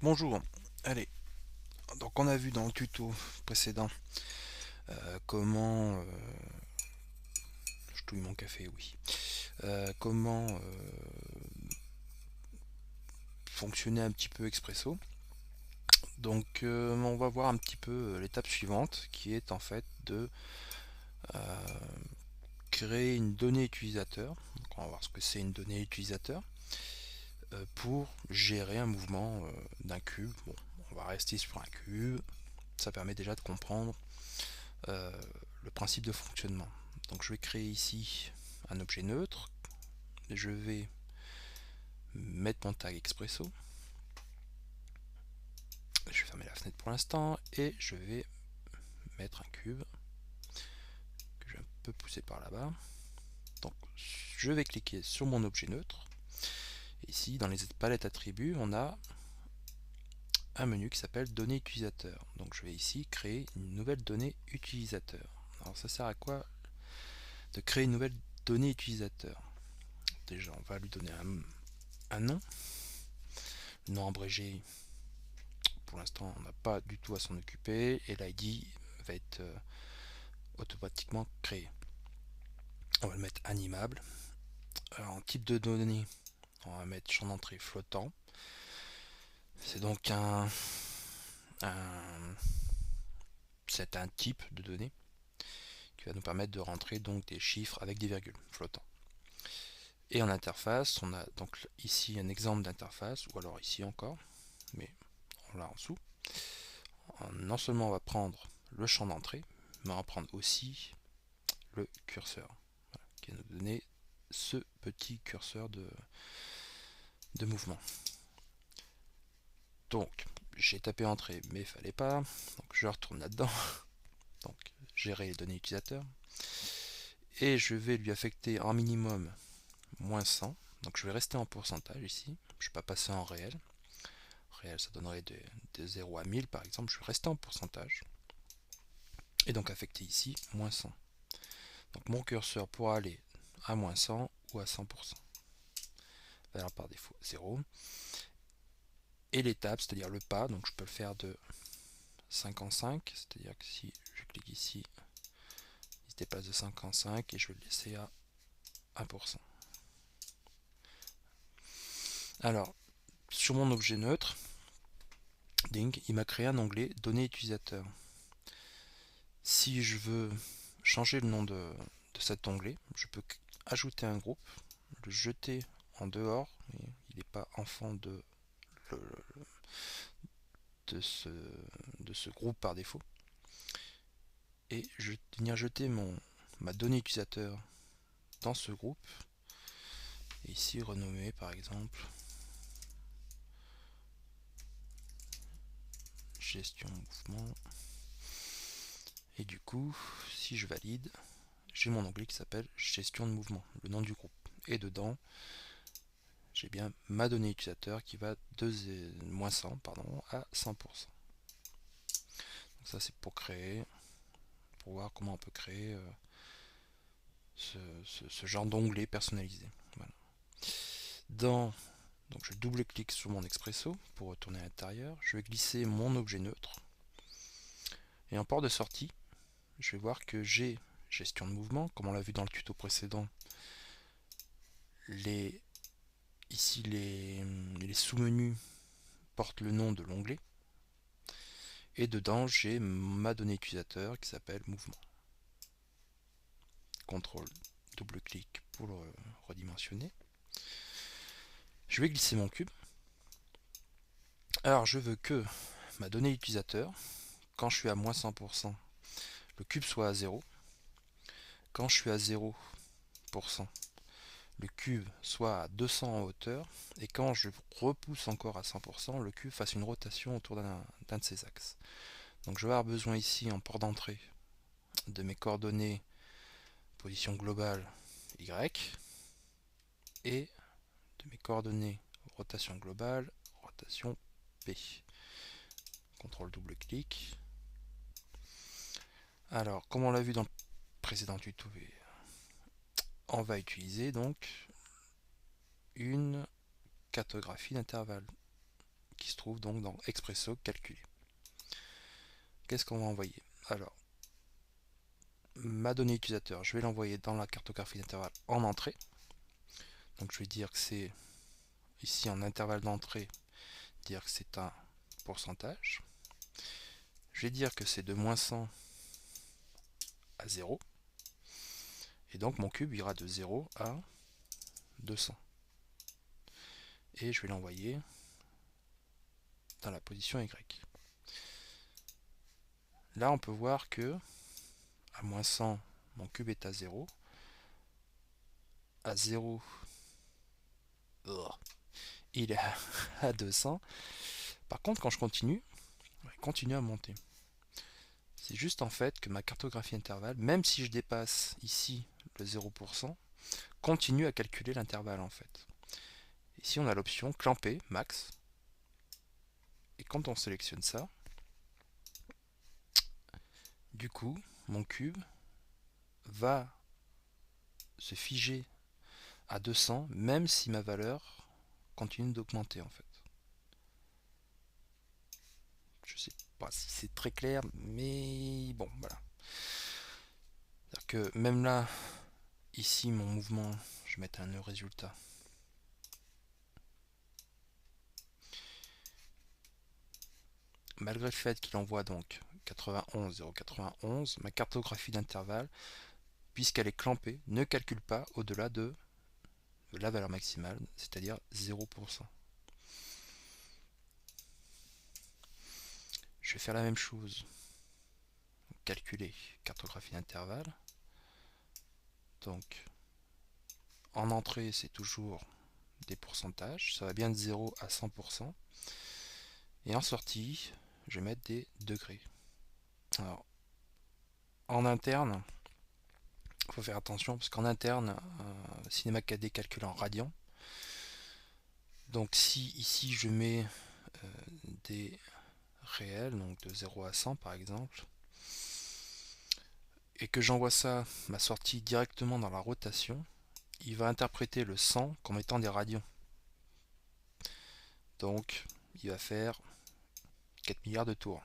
Bonjour, allez, donc on a vu dans le tuto précédent comment, je touille mon café, oui, comment fonctionner un petit peu Expresso. Donc on va voir un petit peu l'étape suivante qui est en fait de créer une donnée utilisateur. Donc on va voir ce que c'est une donnée utilisateur pour gérer un mouvement d'un cube. Bon, on va rester sur un cube, ça permet déjà de comprendre euh, le principe de fonctionnement. Donc je vais créer ici un objet neutre, je vais mettre mon tag Expresso, je vais fermer la fenêtre pour l'instant et je vais mettre un cube que je vais un peu pousser par là-bas. Donc je vais cliquer sur mon objet neutre. Ici dans les palettes attributs on a un menu qui s'appelle données utilisateur. Donc je vais ici créer une nouvelle donnée utilisateur. Alors ça sert à quoi de créer une nouvelle donnée utilisateur? Déjà on va lui donner un nom. Le nom abrégé, pour l'instant on n'a pas du tout à s'en occuper, et l'ID va être automatiquement créé. On va le mettre animable. Alors, en type de données, on va mettre champ d'entrée flottant. C'est donc c'est un type de données qui va nous permettre de rentrer donc des chiffres avec des virgules flottants. Et en interface, on a donc ici un exemple d'interface, ou alors ici encore, mais on l'a en dessous. Non seulement on va prendre le champ d'entrée, mais on va prendre aussi le curseur, voilà, qui va nous donner ce petit curseur de mouvement. Donc j'ai tapé entrée mais il fallait pas, donc je retourne là-dedans, donc gérer les données utilisateurs, et je vais lui affecter en minimum moins 100, donc je vais rester en pourcentage ici, je ne vais pas passer en réel. Réel ça donnerait de 0 à 1000 par exemple, je vais rester en pourcentage, et donc affecter ici moins 100. Donc mon curseur pourra aller à moins 100 ou à 100%. Valeur par défaut 0. Et l'étape, c'est-à-dire le pas, donc je peux le faire de 5 en 5, c'est-à-dire que si je clique ici, il se déplace de 5 en 5 et je vais le laisser à 1%. Alors, sur mon objet neutre, Ding, il m'a créé un onglet données utilisateurs. Si je veux changer le nom de cet onglet, je peux ajouter un groupe, le jeter en dehors, mais il n'est pas enfant le, de, ce, de ce groupe par défaut, et je venir jeter ma donnée utilisateur dans ce groupe, et ici renommer par exemple gestion mouvement, et du coup si je valide, j'ai mon onglet qui s'appelle gestion de mouvement, le nom du groupe, et dedans j'ai bien ma donnée utilisateur qui va de moins 100 pardon, à 100%. Donc ça c'est pour créer, pour voir comment on peut créer ce genre d'onglet personnalisé. Voilà. Donc je double-clique sur mon Expresso pour retourner à l'intérieur. Je vais glisser mon objet neutre. Et en port de sortie, je vais voir que j'ai gestion de mouvement, comme on l'a vu dans le tuto précédent. Ici, les sous-menus portent le nom de l'onglet. Et dedans, j'ai ma donnée utilisateur qui s'appelle mouvement. CTRL, double-clic pour le redimensionner. Je vais glisser mon cube. Alors, je veux que ma donnée utilisateur, quand je suis à moins 100%, le cube soit à 0. Quand je suis à 0%, le cube soit à 200 en hauteur, et quand je repousse encore à 100%, le cube fasse une rotation autour d'un de ses axes. Donc je vais avoir besoin ici en port d'entrée de mes coordonnées position globale Y et de mes coordonnées rotation globale, rotation P. CTRL double clic. Alors comme on l'a vu dans le précédent tuto, on va utiliser donc une cartographie d'intervalle qui se trouve donc dans Expresso calculer. Qu'est-ce qu'on va envoyer? Alors, ma donnée utilisateur, je vais l'envoyer dans la cartographie d'intervalle en entrée. Donc je vais dire que c'est ici en intervalle d'entrée, dire que c'est un pourcentage. Je vais dire que c'est de moins 100 à 0. Et donc mon cube ira de 0 à 200. Et je vais l'envoyer dans la position Y. Là on peut voir que à moins 100, mon cube est à 0. À 0, il est à 200. Par contre, quand je continue, il continue à monter. C'est juste en fait que ma cartographie intervalle, même si je dépasse ici le 0%, continue à calculer l'intervalle en fait. Ici on a l'option clamper max. Et quand on sélectionne ça, du coup, mon cube va se figer à 200, même si ma valeur continue d'augmenter en fait. Je sais pas si c'est très clair, mais bon, voilà. C'est-à-dire que même là, ici, mon mouvement, je vais mettre un nœud résultat. Malgré le fait qu'il envoie donc 91, 091, ma cartographie d'intervalle, puisqu'elle est clampée, ne calcule pas au-delà de la valeur maximale, c'est-à-dire 0%. Je vais faire la même chose. Calculer cartographie d'intervalle. Donc, en entrée, c'est toujours des pourcentages. Ça va bien de 0 à 100%. Et en sortie, je vais mettre des degrés. Alors, en interne, il faut faire attention parce qu'en interne, Cinema 4D calcule en radians. Donc si ici je mets des réels, donc de 0 à 100 par exemple, et que j'envoie ça, ma sortie directement dans la rotation, il va interpréter le 100 comme étant des radians. Donc il va faire 4 milliards de tours.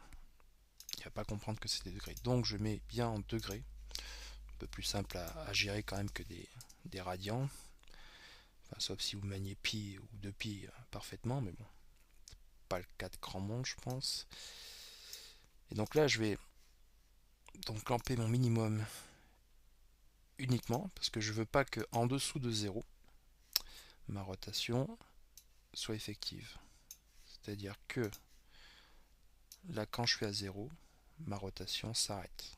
Il ne va pas comprendre que c'est des degrés. Donc je mets bien en degrés. Un peu plus simple à gérer quand même que des radians. Enfin, sauf si vous maniez pi ou 2pi parfaitement, mais bon, pas le cas de grand monde, je pense. Et donc là, je vais donc clamper mon minimum uniquement parce que je veux pas que en dessous de 0, ma rotation soit effective. C'est-à-dire que là, quand je suis à 0, ma rotation s'arrête.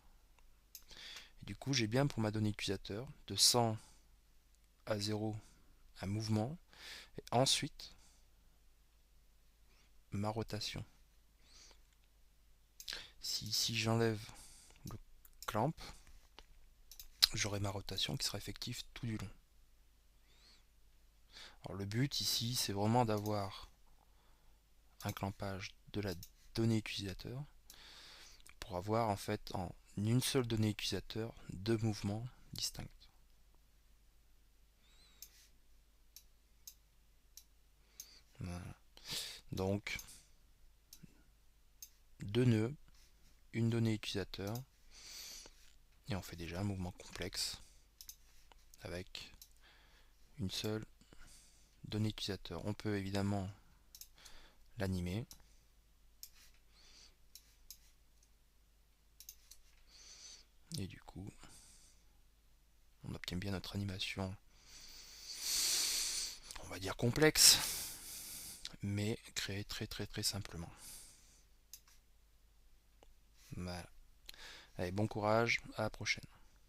Du coup, j'ai bien pour ma donnée utilisateur de 100 à 0 un mouvement et ensuite ma rotation. Si j'enlève le clamp, j'aurai ma rotation qui sera effective tout du long. Alors le but ici, c'est vraiment d'avoir un clampage de la donnée utilisateur pour avoir en fait en une seule donnée utilisateur deux mouvements distincts. Voilà. Donc deux nœuds, une donnée utilisateur, et on fait déjà un mouvement complexe avec une seule donnée utilisateur. On peut évidemment l'animer. Et du coup, on obtient bien notre animation, on va dire complexe, mais créée très simplement. Voilà. Allez, bon courage, à la prochaine.